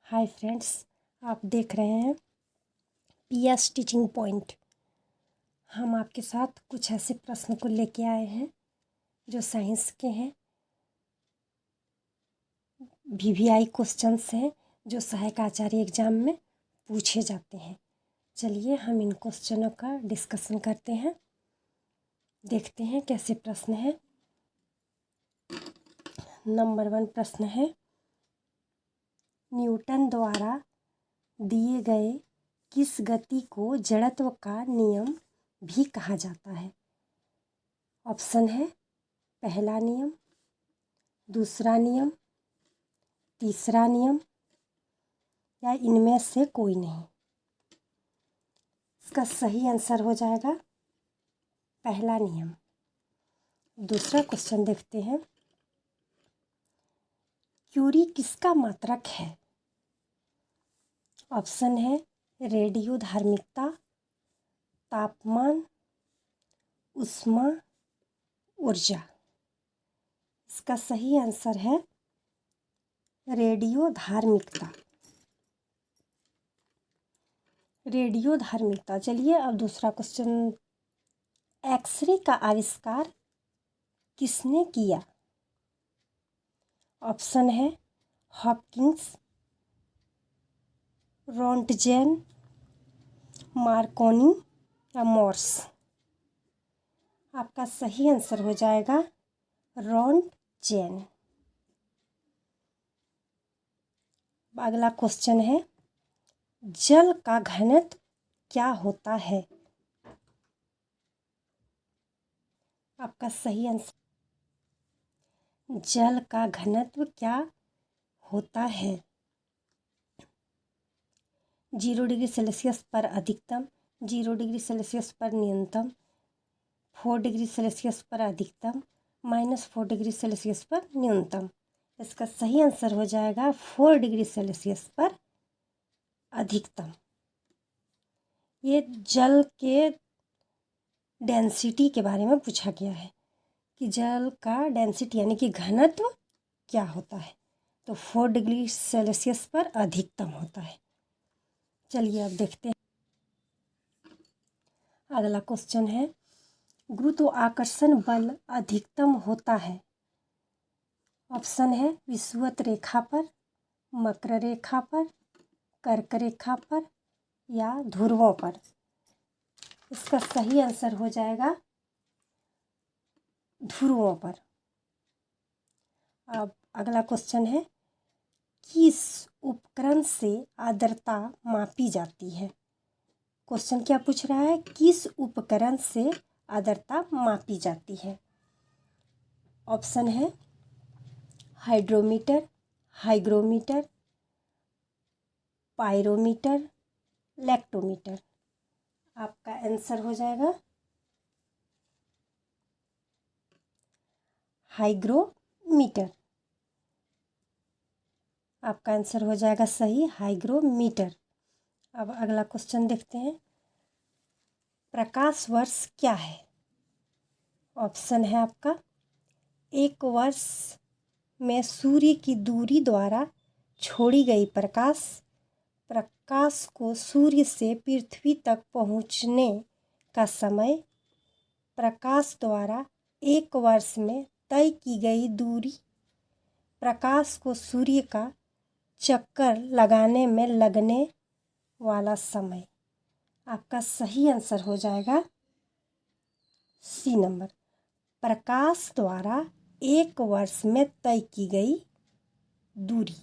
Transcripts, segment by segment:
Hi friends, आप देख रहे हैं पीएस टीचिंग पॉइंट। हम आपके साथ कुछ ऐसे प्रश्न को लेके आए हैं जो साइंस के हैं, वीवीआई क्वेश्चंस हैं जो सहायक आचार्य एग्जाम में पूछे जाते हैं। चलिए हम इन क्वेश्चनों का डिस्कशन करते हैं, देखते हैं कैसे प्रश्न है। नंबर 1 प्रश्न है, न्यूटन द्वारा दिए गए किस गति को जड़त्व का नियम भी कहा जाता है? ऑप्शन है पहला नियम, दूसरा नियम, तीसरा नियम या इनमें से कोई नहीं। इसका सही आंसर हो जाएगा पहला नियम। दूसरा क्वेश्चन देखते हैं, क्यूरी किसका मात्रक है? ऑप्शन है रेडियो धार्मिकता, तापमान, ऊष्मा, ऊर्जा। इसका सही आंसर है रेडियो धार्मिकता। रेडियो धार्मिकता। चलिए अब दूसरा क्वेश्चन, एक्सरे का आविष्कार किसने किया? ऑप्शन है हॉपकिंस, रोंटगेन, मार्कोनी या मोर्स। आपका सही आंसर हो जाएगा रोंटगेन। अगला क्वेश्चन है, जल का घनत्व क्या होता है? आपका सही आंसर, जल का घनत्व क्या होता है? 0 डिग्री सेल्सियस पर अधिकतम, 0 डिग्री सेल्सियस पर न्यूनतम, 4 डिग्री सेल्सियस पर अधिकतम, -4 डिग्री सेल्सियस पर न्यूनतम। इसका सही आंसर हो जाएगा 4 डिग्री सेल्सियस पर अधिकतम। ये जल के डेंसिटी के बारे में पूछा गया है कि जल का डेंसिटी यानी कि घनत्व क्या होता है, तो 4 डिग्री सेल्सियस पर अधिकतम होता है। चलिए अब देखते हैं। अगला क्वेश्चन है, गुरुत्वाकर्षण बल अधिकतम होता है? ऑप्शन है विषुवत रेखा पर, मकर रेखा पर, कर्क रेखा पर या ध्रुवों पर। इसका सही आंसर हो जाएगा ध्रुवों पर। अब अगला क्वेश्चन है, किस उपकरण से आर्द्रता मापी जाती है? क्वेश्चन क्या पूछ रहा है, किस उपकरण से आर्द्रता मापी जाती है? ऑप्शन है हाइड्रोमीटर, हाइग्रोमीटर, पायरोमीटर, लैक्टोमीटर। आपका आंसर हो जाएगा हाइग्रोमीटर। आपका आंसर हो जाएगा सही हाइग्रोमीटर। अब अगला क्वेश्चन देखते हैं, प्रकाश वर्ष क्या है? ऑप्शन है आपका, एक वर्ष में सूर्य की दूरी द्वारा छोड़ी गई प्रकाश, प्रकाश को सूर्य से पृथ्वी तक पहुंचने का समय, प्रकाश द्वारा एक वर्ष में तय की गई दूरी, प्रकाश को सूर्य का चक्कर लगाने में लगने वाला समय। आपका सही आंसर हो जाएगा सी नंबर, प्रकाश द्वारा एक वर्ष में तय की गई दूरी।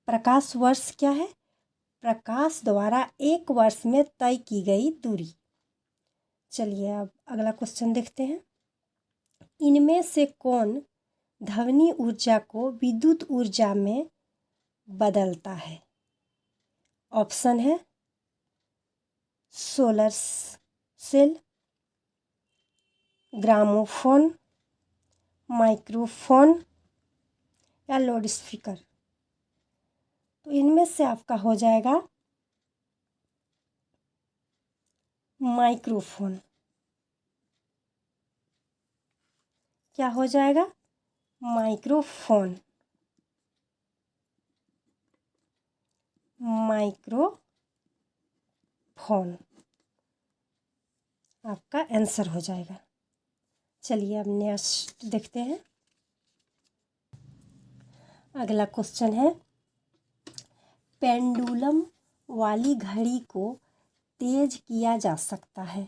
प्रकाश वर्ष क्या है? प्रकाश द्वारा एक वर्ष में तय की गई दूरी। चलिए अब अगला क्वेश्चन देखते हैं, इनमें से कौन ध्वनि ऊर्जा को विद्युत ऊर्जा में बदलता है? ऑप्शन है सोलर सेल, ग्रामोफोन, माइक्रोफोन या लाउड स्पीकर। तो इनमें से आपका हो जाएगा माइक्रोफोन। क्या हो जाएगा? माइक्रोफोन। माइक्रोफोन आपका आंसर हो जाएगा। चलिए अब नेक्स्ट देखते हैं। अगला क्वेश्चन है, पेंडुलम वाली घड़ी को तेज किया जा सकता है।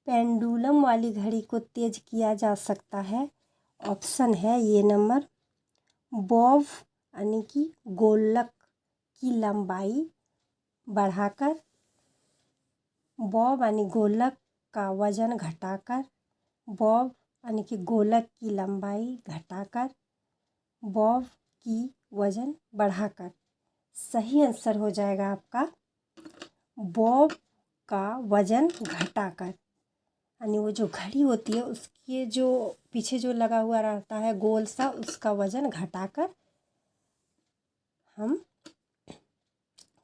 पेंडुलम वाली घड़ी को तेज किया जा सकता है। ऑप्शन है ये नंबर, बॉब यानी कि गोलक की लंबाई बढ़ाकर, बॉब यानी गोलक का वजन घटाकर, बॉब यानी कि गोलक की लंबाई घटाकर, बॉब की वजन बढ़ाकर। सही आंसर हो जाएगा आपका बॉब का वजन घटाकर, यानी वो जो घड़ी होती है उसके जो पीछे जो लगा हुआ रहता है गोल सा, उसका वजन घटाकर हम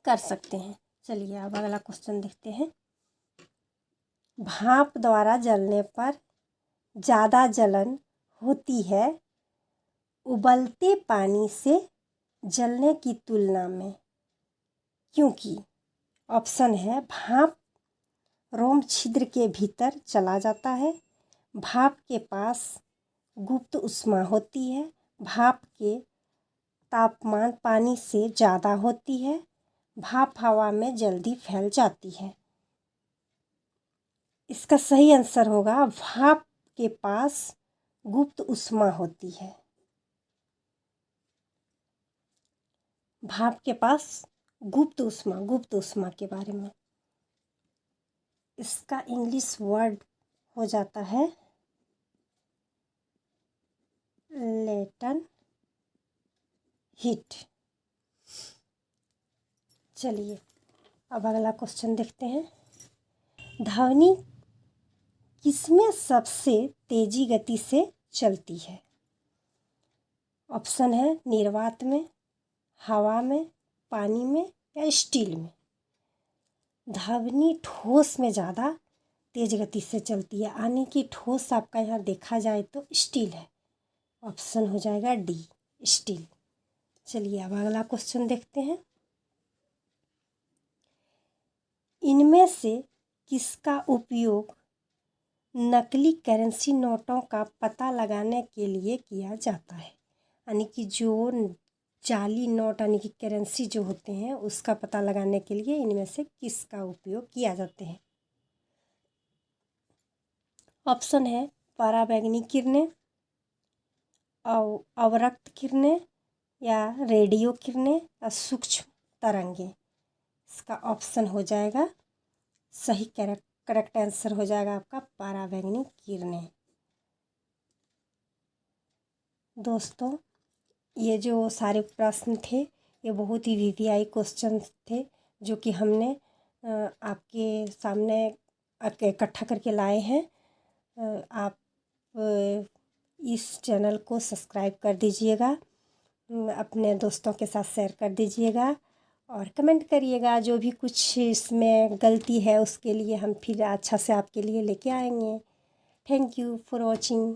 कर सकते हैं। चलिए अब अगला क्वेश्चन देखते हैं। भाप द्वारा जलने पर ज़्यादा जलन होती है उबलते पानी से जलने की तुलना में, क्योंकि ऑप्शन है, भाप रोम छिद्र के भीतर चला जाता है, भाप के पास गुप्त ऊष्मा होती है, भाप के तापमान पानी से ज़्यादा होती है, भाप हवा में जल्दी फैल जाती है। इसका सही आंसर होगा भाप के पास गुप्त ऊष्मा होती है। भाप के पास गुप्त ऊष्मा के बारे में इसका इंग्लिश वर्ड हो जाता है लेटेंट हीट। चलिए अब अगला क्वेश्चन देखते हैं। ध्वनि किसमें सबसे तेजी गति से चलती है? ऑप्शन है, निर्वात में, हवा में, पानी में या स्टील में। ध्वनि ठोस में ज़्यादा तेज गति से चलती है, यानी कि ठोस आपका यहाँ देखा जाए तो स्टील है। ऑप्शन हो जाएगा डी, स्टील। चलिए अब अगला क्वेश्चन देखते हैं। इनमें से किसका उपयोग नकली करेंसी नोटों का पता लगाने के लिए किया जाता है? यानी कि जो जाली नोट यानी कि करेंसी जो होते हैं उसका पता लगाने के लिए इनमें से किसका उपयोग किया जाते हैं? ऑप्शन है, पराबैंगनी किरणें, अवरक्त किरणें या रेडियो किरणें या सूक्ष्म तरंगें। इसका ऑप्शन हो जाएगा सही, करेक्ट आंसर हो जाएगा आपका पराबैंगनी किरणें। दोस्तों ये जो सारे प्रश्न थे ये बहुत ही वीवीआई क्वेश्चन थे जो कि हमने आपके सामने इकट्ठा करके लाए हैं। आप इस चैनल को सब्सक्राइब कर दीजिएगा, अपने दोस्तों के साथ शेयर कर दीजिएगा और कमेंट करिएगा। जो भी कुछ इसमें गलती है उसके लिए हम फिर अच्छा से आपके लिए लेके आएंगे। Thank you for watching.